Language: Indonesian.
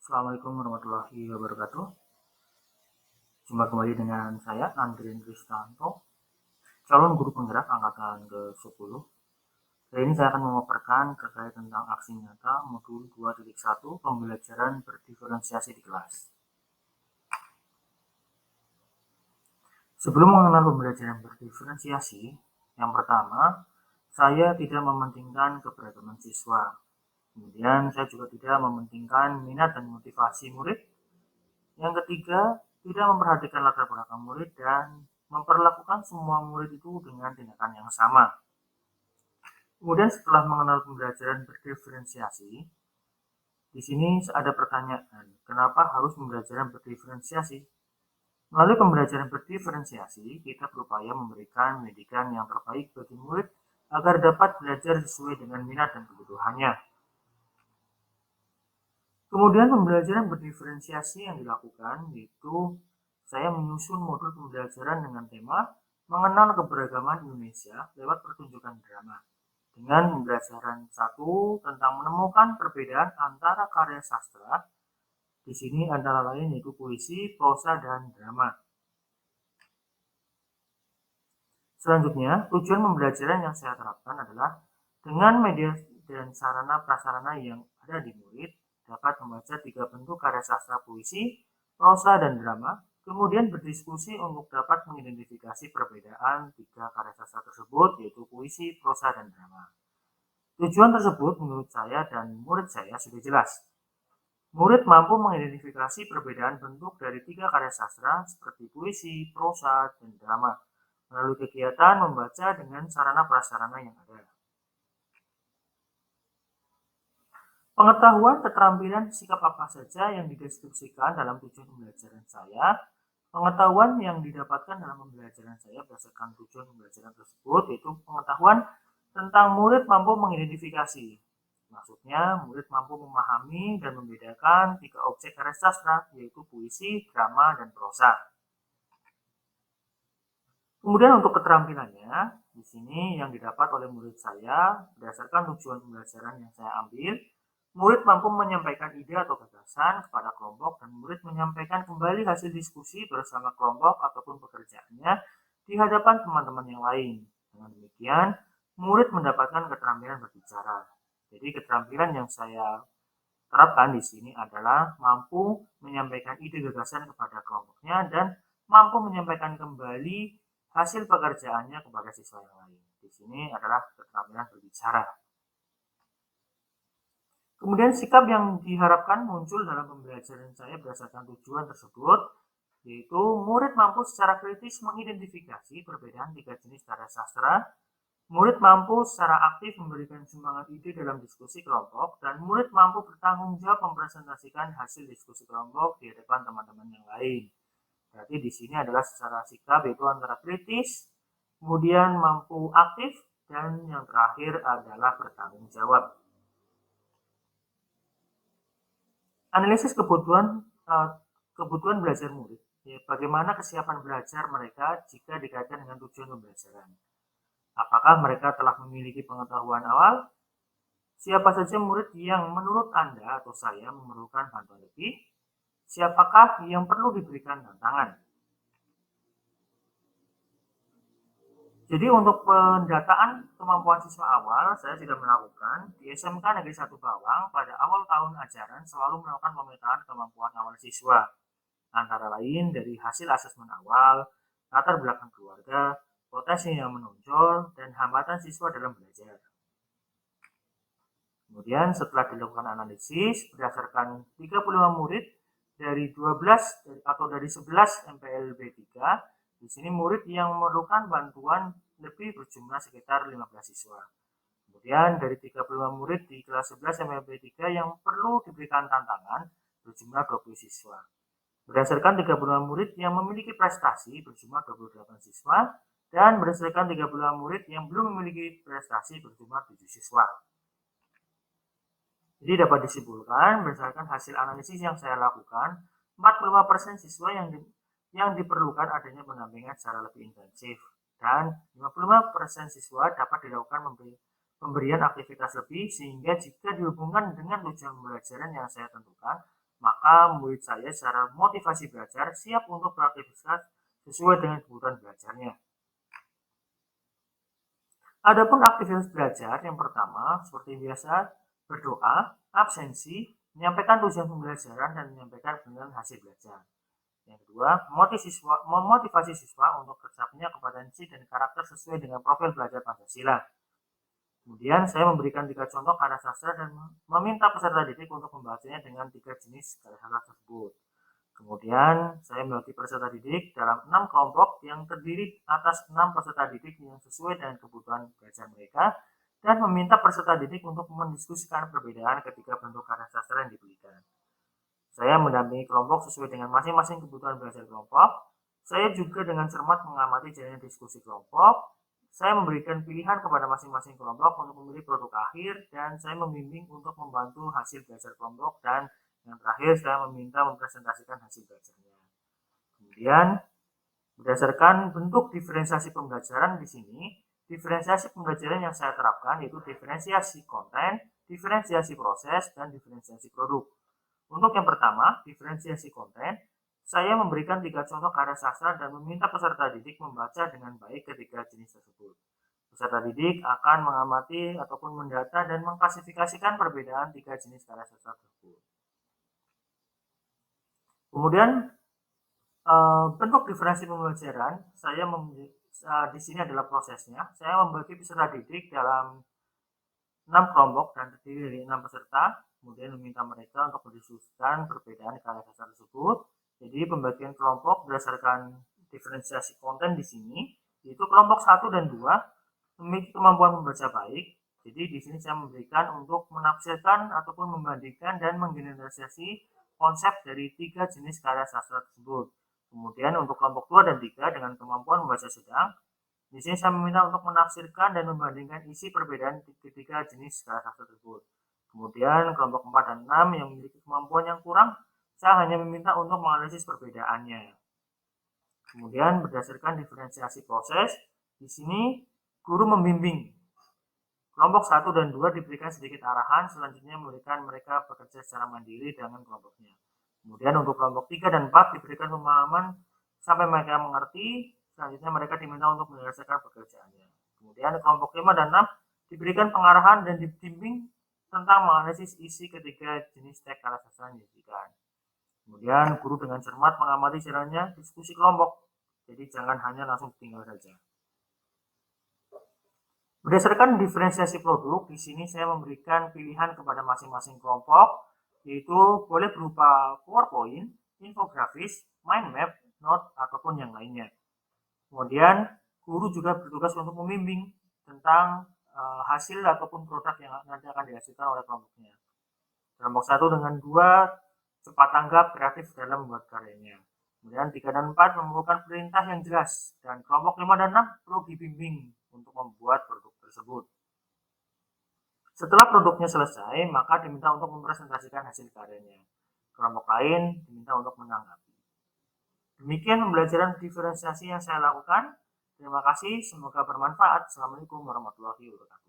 Assalamualaikum warahmatullahi wabarakatuh. Jumpa kembali dengan saya, Andrin Kristanto, calon guru penggerak angkatan ke-10. Kali ini saya akan memaparkan terkait tentang aksi nyata modul 2.1 pembelajaran berdiferensiasi di kelas. Sebelum mengenal pembelajaran berdiferensiasi, yang pertama, saya tidak mementingkan keberagaman siswa. Kemudian saya juga tidak mementingkan minat dan motivasi murid. Yang ketiga, tidak memperhatikan latar belakang murid dan memperlakukan semua murid itu dengan tindakan yang sama. Kemudian setelah mengenal pembelajaran berdiferensiasi, di sini ada pertanyaan, kenapa harus pembelajaran berdiferensiasi? Melalui pembelajaran berdiferensiasi, kita berupaya memberikan pendidikan yang terbaik bagi murid agar dapat belajar sesuai dengan minat dan kebutuhannya. Kemudian pembelajaran berdiferensiasi yang dilakukan yaitu saya menyusun modul pembelajaran dengan tema mengenal keberagaman Indonesia lewat pertunjukan drama. Dengan pembelajaran 1 tentang menemukan perbedaan antara karya sastra, di sini antara lain yaitu puisi, prosa, dan drama. Selanjutnya, tujuan pembelajaran yang saya terapkan adalah dengan media dan sarana prasarana yang ada di murid dapat membaca 3 bentuk karya sastra puisi, prosa, dan drama, kemudian berdiskusi untuk dapat mengidentifikasi perbedaan 3 karya sastra tersebut yaitu puisi, prosa, dan drama. Tujuan tersebut menurut saya dan murid saya sudah jelas. Murid mampu mengidentifikasi perbedaan bentuk dari 3 karya sastra seperti puisi, prosa, dan drama melalui kegiatan membaca dengan sarana prasarana yang ada. Pengetahuan, keterampilan, sikap apa saja yang dideskripsikan dalam tujuan pembelajaran saya. Pengetahuan yang didapatkan dalam pembelajaran saya berdasarkan tujuan pembelajaran tersebut yaitu pengetahuan tentang murid mampu mengidentifikasi. Maksudnya, murid mampu memahami dan membedakan 3 objek karya sastra yaitu puisi, drama, dan prosa. Kemudian untuk keterampilannya, di sini yang didapat oleh murid saya berdasarkan tujuan pembelajaran yang saya ambil, murid mampu menyampaikan ide atau gagasan kepada kelompok dan murid menyampaikan kembali hasil diskusi bersama kelompok ataupun pekerjaannya di hadapan teman-teman yang lain. Dengan demikian, murid mendapatkan keterampilan berbicara. Jadi keterampilan yang saya terapkan di sini adalah mampu menyampaikan ide gagasan kepada kelompoknya dan mampu menyampaikan kembali hasil pekerjaannya kepada siswa yang lain. Di sini adalah keterampilan berbicara. Kemudian sikap yang diharapkan muncul dalam pembelajaran saya berdasarkan tujuan tersebut, yaitu murid mampu secara kritis mengidentifikasi perbedaan 3 jenis karya sastra, murid mampu secara aktif memberikan semangat ide dalam diskusi kelompok, dan murid mampu bertanggung jawab mempresentasikan hasil diskusi kelompok di hadapan teman-teman yang lain. Berarti di sini adalah secara sikap yaitu antara kritis, kemudian mampu aktif, dan yang terakhir adalah bertanggung jawab. Analisis kebutuhan belajar murid. Ya, bagaimana kesiapan belajar mereka jika dikaitkan dengan tujuan pembelajaran? Apakah mereka telah memiliki pengetahuan awal? Siapa saja murid yang menurut Anda atau saya memerlukan bantuan lebih? Siapakah yang perlu diberikan tantangan? Jadi untuk pendataan kemampuan siswa awal, saya sudah melakukan di SMK Negeri 1 Bawang pada awal tahun ajaran selalu melakukan pemetaan kemampuan awal siswa. Antara lain dari hasil asesmen awal, latar belakang keluarga, potensi yang menonjol, dan hambatan siswa dalam belajar. Kemudian setelah dilakukan analisis berdasarkan 35 murid dari 12 atau dari 11 MPLB 3, di sini murid yang memerlukan bantuan lebih berjumlah sekitar 15 siswa. Kemudian dari 35 murid di kelas 11 MPLB 3 yang perlu diberikan tantangan berjumlah 20 siswa. Berdasarkan 35 murid yang memiliki prestasi berjumlah 28 siswa dan berdasarkan 35 murid yang belum memiliki prestasi berjumlah 7 siswa. Jadi dapat disimpulkan berdasarkan hasil analisis yang saya lakukan, 45% siswa yang diperlukan adanya pendampingan secara lebih intensif dan 55% siswa dapat dilakukan pemberian aktivitas lebih sehingga jika dihubungkan dengan tujuan pembelajaran yang saya tentukan, maka murid saya secara motivasi belajar siap untuk beraktivitas sesuai dengan kebutuhan belajarnya. Adapun aktivitas belajar yang pertama, seperti biasa, berdoa, absensi, menyampaikan tujuan pembelajaran, dan menyampaikan penilaian hasil belajar. Yang kedua, memotivasi siswa untuk kerja punya kompetensi dan karakter sesuai dengan profil belajar Pancasila. Kemudian saya memberikan 3 contoh karya sastra dan meminta peserta didik untuk membacanya dengan 3 jenis karya sastra tersebut. Kemudian saya membagi peserta didik dalam 6 kelompok yang terdiri atas 6 peserta didik yang sesuai dengan kebutuhan belajar mereka dan meminta peserta didik untuk mendiskusikan perbedaan ketika bentuk karya sastra yang diberikan. Saya mendampingi kelompok sesuai dengan masing-masing kebutuhan belajar kelompok. Saya juga dengan cermat mengamati jalannya diskusi kelompok. Saya memberikan pilihan kepada masing-masing kelompok untuk memilih produk akhir dan saya membimbing untuk membantu hasil belajar kelompok dan yang terakhir saya meminta mempresentasikan hasil belajarnya. Kemudian berdasarkan bentuk diferensiasi pembelajaran di sini, diferensiasi pembelajaran yang saya terapkan yaitu diferensiasi konten, diferensiasi proses, dan diferensiasi produk. Untuk yang pertama, diferensiasi konten, saya memberikan 3 contoh karya sastra dan meminta peserta didik membaca dengan baik ketiga jenis tersebut. Peserta didik akan mengamati ataupun mendata dan mengklasifikasikan perbedaan 3 jenis karya sastra tersebut. Kemudian bentuk diferensi pembelajaran, di sini adalah prosesnya. Saya membagi peserta didik dalam 6 kelompok dan terdiri dari 6 peserta, kemudian meminta mereka untuk mendiskusikan perbedaan karya sastra tersebut. Jadi pembagian kelompok berdasarkan diferensiasi konten di sini, yaitu kelompok 1 dan 2 memiliki kemampuan membaca baik. Jadi di sini saya memberikan untuk menafsirkan ataupun membandingkan dan menggeneralisasi konsep dari 3 jenis karya sastra tersebut. Kemudian untuk kelompok 2 dan 3 dengan kemampuan membaca sedang, di sini saya meminta untuk menafsirkan dan membandingkan isi perbedaan ketiga jenis karya sastra tersebut. Kemudian kelompok 4 dan 6 yang memiliki kemampuan yang kurang, saya hanya meminta untuk menganalisis perbedaannya. Kemudian berdasarkan diferensiasi proses, di sini guru membimbing. Kelompok 1 dan 2 diberikan sedikit arahan, selanjutnya memberikan mereka bekerja secara mandiri dengan kelompoknya. Kemudian untuk kelompok 3 dan 4 diberikan pemahaman sampai mereka mengerti, selanjutnya mereka diminta untuk menyelesaikan pekerjaannya. Kemudian kelompok 5 dan 6 diberikan pengarahan dan dibimbing tentang menganalisis isi ketiga jenis teks karya sastra yang diberikan. Kemudian guru dengan cermat mengamati jalannya diskusi kelompok, jadi jangan hanya langsung tinggal saja. Berdasarkan diferensiasi produk, di sini saya memberikan pilihan kepada masing-masing kelompok, yaitu boleh berupa PowerPoint, infografis, mind map, note, ataupun yang lainnya. Kemudian guru juga bertugas untuk membimbing tentang hasil ataupun produk yang nanti akan dihasilkan oleh kelompoknya. Kelompok 1 dengan 2 cepat tanggap, kreatif dalam membuat karyanya. Kemudian 3 dan 4 memerlukan perintah yang jelas, dan kelompok 5 dan 6 perlu dibimbing untuk membuat produk tersebut. Setelah produknya selesai, maka diminta untuk mempresentasikan hasil karyanya. Kelompok lain diminta untuk menanggapi. Demikian pembelajaran diferensiasi yang saya lakukan. Terima kasih, semoga bermanfaat. Assalamualaikum warahmatullahi wabarakatuh.